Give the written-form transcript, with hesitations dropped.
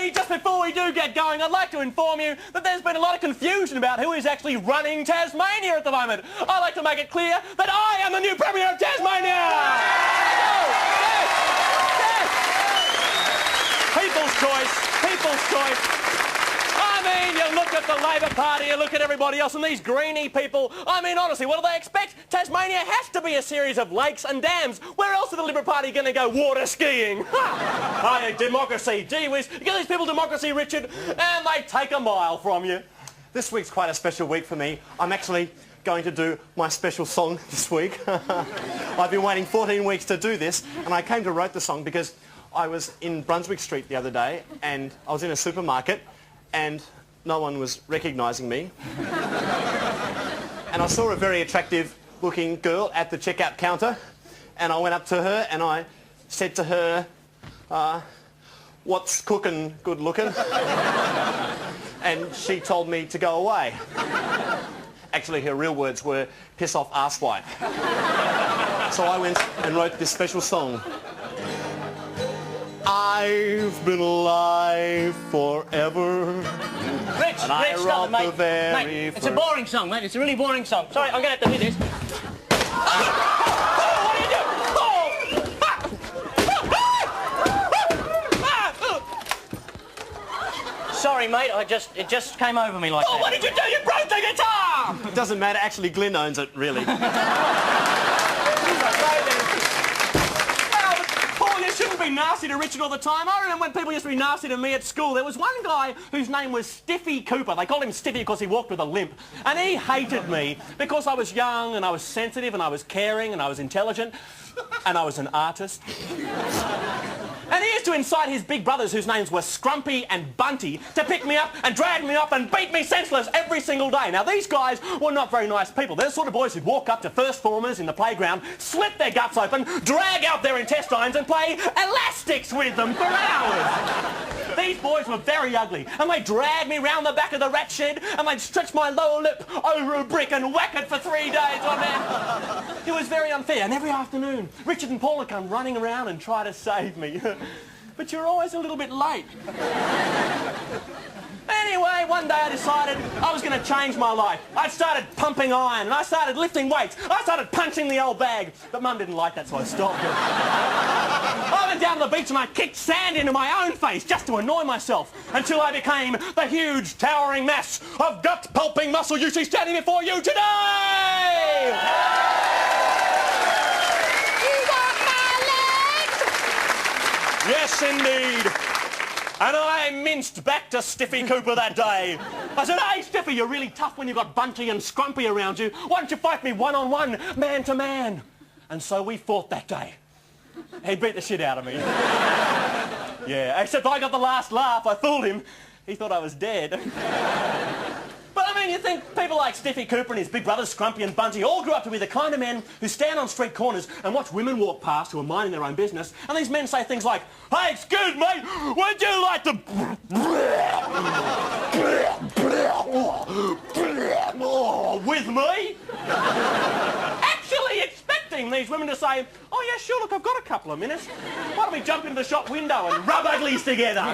Hey, just before we do get going, I'd like to inform you that there's been a lot of confusion about who is actually running Tasmania at the moment. I'd like to make it clear that I am the new Premier of Tasmania! Yes! People's choice. People's choice. I mean, you look at the Labor Party, you look at everybody else, and these greenie people, I mean, honestly, what do they expect? Tasmania has to be a series of lakes and dams. Where else are the Liberal Party going to go water skiing? Oh, democracy. Gee whiz, you get these people democracy, Richard, and they take a mile from you. This week's quite a special week for me. I'm actually going to do my special song this week. I've been waiting 14 weeks to do this, and I came to write the song because I was in Brunswick Street the other day, and I was in a supermarket, and no one was recognising me. And I saw a very attractive looking girl at the checkout counter, and I went up to her and I said to her, what's cooking good looking? And she told me to go away. Actually, her real words were, piss off arsewipe. So I went and wrote this special song. I've been alive forever. Rich, stop it, mate. Mate, it's a boring song, mate. It's a really boring song. Sorry, I'm going to have to do this. What are you doing? Sorry, mate. It just came over me like that. What did you do? You broke the guitar! It doesn't matter. Actually, Glyn owns it, really. Shouldn't be nasty to Richard all the time. I remember when people used to be nasty to me at school. There was one guy whose name was Stiffy Cooper. They called him Stiffy because he walked with a limp. And he hated me because I was young and I was sensitive and I was caring and I was intelligent and I was an artist. And he used to incite his big brothers, whose names were Scrumpy and Bunty, to pick me up and drag me up and beat me senseless every single day. Now, these guys were not very nice people. They're the sort of boys who'd walk up to first formers in the playground, slit their guts open, drag out their intestines and play elastics with them for hours. These boys were very ugly, and they'd drag me round the back of the rat shed, and they'd stretch my lower lip over a brick and whack it for 3 days on there. It was very unfair, and every afternoon, Richard and Paul would come running around and try to save me. But you're always a little bit late. Anyway, one day I decided I was going to change my life. I started pumping iron, and I started lifting weights. I started punching the old bag. But Mum didn't like that, so I stopped. I went down to the beach and I kicked sand into my own face just to annoy myself until I became the huge, towering mass of gut-pulping muscle you see standing before you today! Yes, indeed. And I minced back to Stiffy Cooper that day. I said, hey, Stiffy, you're really tough when you've got Bunty and Scrumpy around you. Why don't you fight me one-on-one, man-to-man? And so we fought that day. He beat the shit out of me. Yeah, except I got the last laugh. I fooled him. He thought I was dead. But, I mean, you think people like Stiffy Cooper and his big brothers, Scrumpy and Bunty, all grew up to be the kind of men who stand on street corners and watch women walk past who are minding their own business, and these men say things like, hey, excuse me, would you like to... with me? Actually expecting these women to say, oh, yeah, sure, look, I've got a couple of minutes. Why don't we jump into the shop window and rub uglies together?